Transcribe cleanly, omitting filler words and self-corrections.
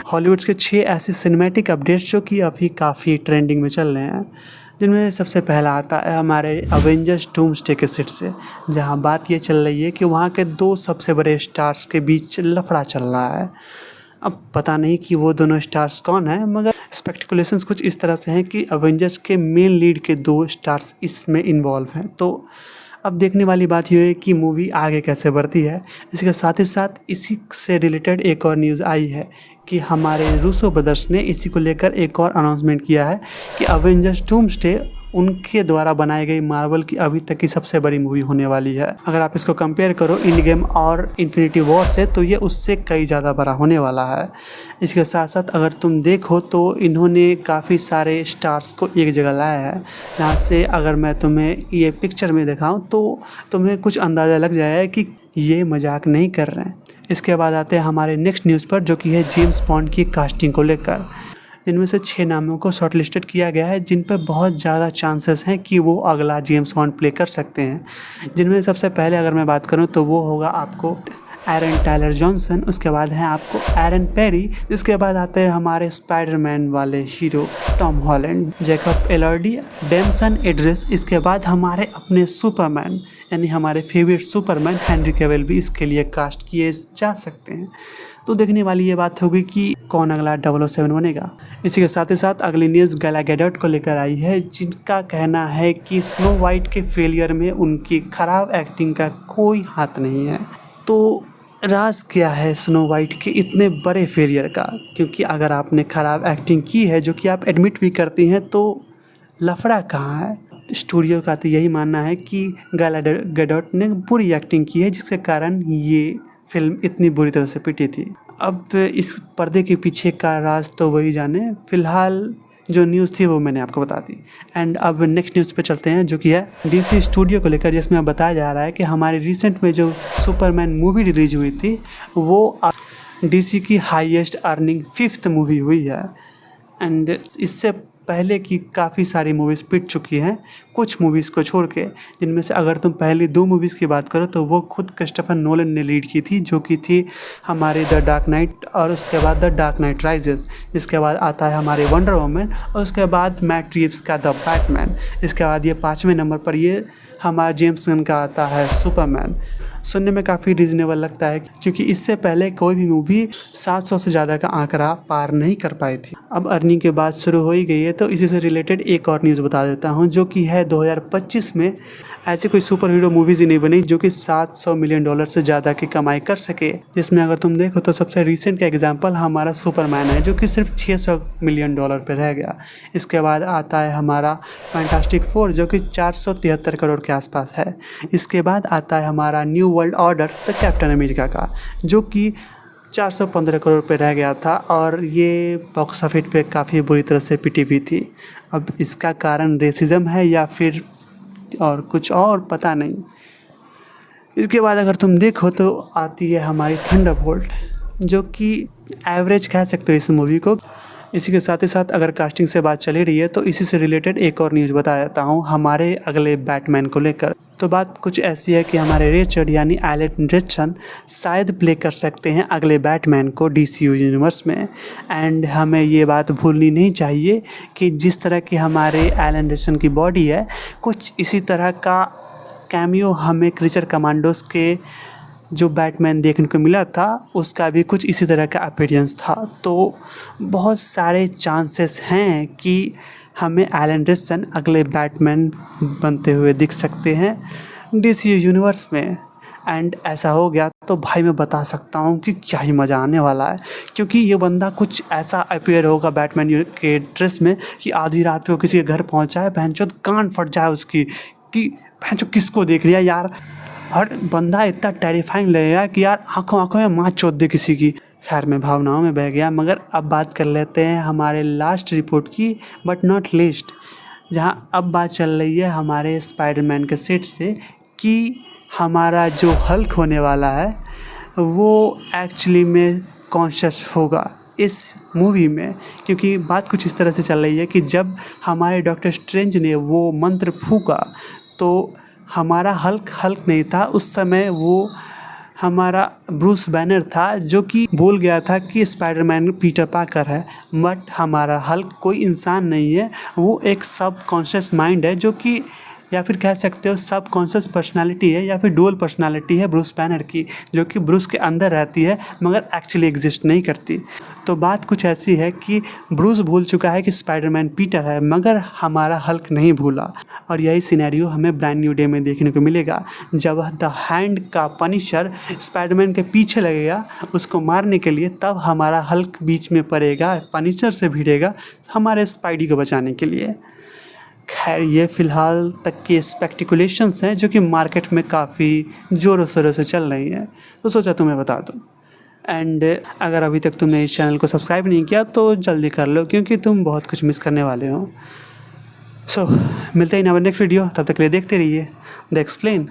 Hollywood के 6 ऐसे cinematic updates जो कि अभी काफ़ी ट्रेंडिंग में चल रहे हैं, जिनमें सबसे पहला आता है हमारे अवेंजर्स डूम्सडे के सेट से, जहां बात ये चल रही है कि वहां के 2 सबसे बड़े स्टार्स के बीच लफड़ा चल रहा है। अब पता नहीं कि वो दोनों स्टार्स कौन हैं, मगर स्पेक्युलेशंस कुछ इस तरह से हैं कि अवेंजर्स के मेन लीड के 2 स्टार्स इसमें इन्वॉल्व हैं। तो अब देखने वाली बात ये है कि मूवी आगे कैसे बढ़ती है। इसके साथ ही साथ इसी से रिलेटेड एक और न्यूज़ आई है कि हमारे रूसो ब्रदर्स ने इसी को लेकर एक और अनाउंसमेंट किया है कि अवेंजर्स डूम्सडे उनके द्वारा बनाई गई मार्वल की अभी तक की सबसे बड़ी मूवी होने वाली है। अगर आप इसको कंपेयर करो इंड गेम और इन्फिनिटी वॉर से, तो ये उससे कई ज़्यादा बड़ा होने वाला है। इसके साथ साथ अगर तुम देखो तो इन्होंने काफ़ी सारे स्टार्स को एक जगह लाया है, जहाँ से अगर मैं तुम्हें ये पिक्चर में दिखाऊं तो तुम्हें कुछ अंदाज़ा लग जाएगा कि ये मजाक नहीं कर रहे हैं। इसके बाद आते हैं हमारे नेक्स्ट न्यूज़ पर, जो कि है जेम्स बॉन्ड की कास्टिंग को लेकर। जिनमें से 6 नामों को शॉर्टलिस्टेड किया गया है, जिन पर बहुत ज़्यादा चांसेस हैं कि वो अगला जेम्स बॉन्ड प्ले कर सकते हैं। जिनमें सबसे पहले अगर मैं बात करूं तो वो होगा आपको एरन टायलर जॉनसन, उसके बाद हैं आपको एरन पेरी, जिसके बाद आते हैं हमारे स्पाइडरमैन वाले hero Tom Holland, Jacob Elordi, Damson Idris. इसके बाद हमारे अपने सुपरमैन यानी हमारे फेवरेट सुपरमैन हेनरी कैविल भी इसके लिए कास्ट किए जा सकते हैं। तो देखने वाली ये बात होगी कि कौन अगला 007 बनेगा। इसी के साथ ही साथ अगली न्यूज़ गैला गैडोट को लेकर आई है, जिनका कहना है कि स्नो वाइट के फेलियर में उनकी ख़राब एक्टिंग का कोई हाथ नहीं है। तो राज क्या है स्नो वाइट के इतने बड़े फेलियर का? क्योंकि अगर आपने ख़राब एक्टिंग की है, जो कि आप एडमिट भी करती हैं, तो लफड़ा कहाँ है? स्टूडियो का तो यही मानना है कि गैला गैडोट ने बुरी एक्टिंग की है, जिसके कारण ये फिल्म इतनी बुरी तरह से पिटी थी। अब इस पर्दे के पीछे का राज तो वही जाने। फिलहाल जो न्यूज़ थी वो मैंने आपको बता दी। एंड अब नेक्स्ट न्यूज़ पे चलते हैं, जो कि है डीसी स्टूडियो को लेकर, जिसमें अब बताया जा रहा है कि हमारे रिसेंट में जो सुपरमैन मूवी रिलीज हुई थी, वो डीसी की हाईएस्ट अर्निंग 5th मूवी हुई है। एंड इससे पहले की काफ़ी सारी मूवीज़ पिट चुकी हैं, कुछ मूवीज़ को छोड़ के, जिनमें से अगर तुम पहली 2 मूवीज़ की बात करो तो वो खुद क्रिस्टोफर नोलन ने लीड की थी, जो कि थी हमारी द डार्क नाइट और उसके बाद द डार्क नाइट राइजेस। इसके बाद आता है हमारे वंडर वुमन और उसके बाद मैट रिव्स का द बैटमैन। इसके बाद ये 5वें नंबर पर ये हमारा जेम्स गन का आता है सुपरमैन। सुनने में काफ़ी रीजनेबल लगता है, क्योंकि इससे पहले कोई भी मूवी 700 से ज़्यादा का आंकड़ा पार नहीं कर पाई थी। अब अर्निंग के बाद शुरू हो ही गई है, तो इसी से रिलेटेड एक और न्यूज़ बता देता हूं, जो कि है 2025 में ऐसी कोई सुपर हीरो मूवीज़ ही नहीं बनी जो कि $700 मिलियन से ज़्यादा की कमाई कर सके। जिसमें अगर तुम देखो तो सबसे रिसेंट का एग्जाम्पल हमारा सुपरमैन है, जो कि सिर्फ $600 मिलियन पर रह गया। इसके बाद आता है हमारा फैंटास्टिक फोर, जो कि 473 करोड़ के आसपास है। इसके बाद आता है हमारा new world order the captain America का, जो कि 415 करोड़ पे रह गया था और ये बॉक्स ऑफिस पे काफ़ी बुरी तरह से पिटी हुई थी। अब इसका कारण रेसिज्म है या फिर और कुछ और पता नहीं। इसके बाद अगर तुम देखो तो आती है हमारी थंडरबोल्ट, जो कि एवरेज कह सकते हो इस मूवी को। इसी के साथ ही साथ अगर कास्टिंग से बात चली रही है, तो इसी से रिलेटेड एक और न्यूज़ बता देता हूँ हमारे अगले बैटमैन को लेकर। तो बात कुछ ऐसी है कि हमारे रिचर्ड यानी एलन रिचर्डसन शायद प्ले कर सकते हैं अगले बैटमैन को डीसीयू यूनिवर्स में। एंड हमें ये बात भूलनी नहीं चाहिए कि जिस तरह की हमारे एलन रिचर्डसन की बॉडी है, कुछ इसी तरह का कैमियो हमें क्रीचर कमांडोज के जो बैटमैन देखने को मिला था, उसका भी कुछ इसी तरह का अपीयरेंस था। तो बहुत सारे चांसेस हैं कि हमें एलन रिचर्डसन अगले बैटमैन बनते हुए दिख सकते हैं डीसीयू यूनिवर्स में। एंड ऐसा हो गया तो भाई मैं बता सकता हूँ कि क्या ही मज़ा आने वाला है, क्योंकि ये बंदा कुछ ऐसा अपीयर होगा बैटमैन के ड्रेस में कि आधी रात को किसी के घर पहुँचा है, भैंचोद कान फट जाए उसकी कि भैंचोद किसको देख लिया यार। और बंदा इतना टेरिफाइंग लगेगा कि यार आंखों आंखों में माँ चोद दे किसी की। खैर मैं भावनाओं में बह गया, मगर अब बात कर लेते हैं हमारे लास्ट रिपोर्ट की, बट नॉट लीस्ट, जहां अब बात चल रही है हमारे स्पाइडरमैन के सेट से कि हमारा जो हल्क होने वाला है वो एक्चुअली में कॉन्शियस होगा इस मूवी में। क्योंकि बात कुछ इस तरह से चल रही है कि जब हमारे डॉक्टर स्ट्रेंज ने वो मंत्र फूका, तो हमारा हल्क नहीं था उस समय, वो हमारा ब्रूस बैनर था जो कि बोल गया था कि स्पाइडरमैन पीटर पार्कर है, बट हमारा हल्क कोई इंसान नहीं है, वो एक सबकॉन्शियस माइंड है जो कि या फिर कह सकते हो सबकॉन्शियस पर्सनालिटी है या फिर डुअल पर्सनालिटी है ब्रूस बैनर की, जो कि ब्रूस के अंदर रहती है मगर एक्चुअली एग्जिस्ट नहीं करती। तो बात कुछ ऐसी है कि ब्रूस भूल चुका है कि स्पाइडरमैन पीटर है मगर हमारा हल्क नहीं भूला। और यही सिनेरियो हमें ब्रांड न्यू डे में देखने को मिलेगा, जब द हैंड का पनिशर स्पाइडरमैन के पीछे लगेगा उसको मारने के लिए, तब हमारा हल्क बीच में पड़ेगा, पनिशर से भिड़ेगा हमारे स्पाइडी को बचाने के लिए। खैर ये फ़िलहाल तक की स्पेक्टिकुलेशंस हैं जो कि मार्केट में काफ़ी ज़ोरों शोरों से चल रही हैं, तो सोचा तुम्हें बता दूँ। एंड अगर अभी तक तुमने इस चैनल को सब्सक्राइब नहीं किया तो जल्दी कर लो, क्योंकि तुम बहुत कुछ मिस करने वाले हो। सो मिलते हैं नेक्स्ट वीडियो, तब तक के लिए देखते रहिए द एक्सप्लेन।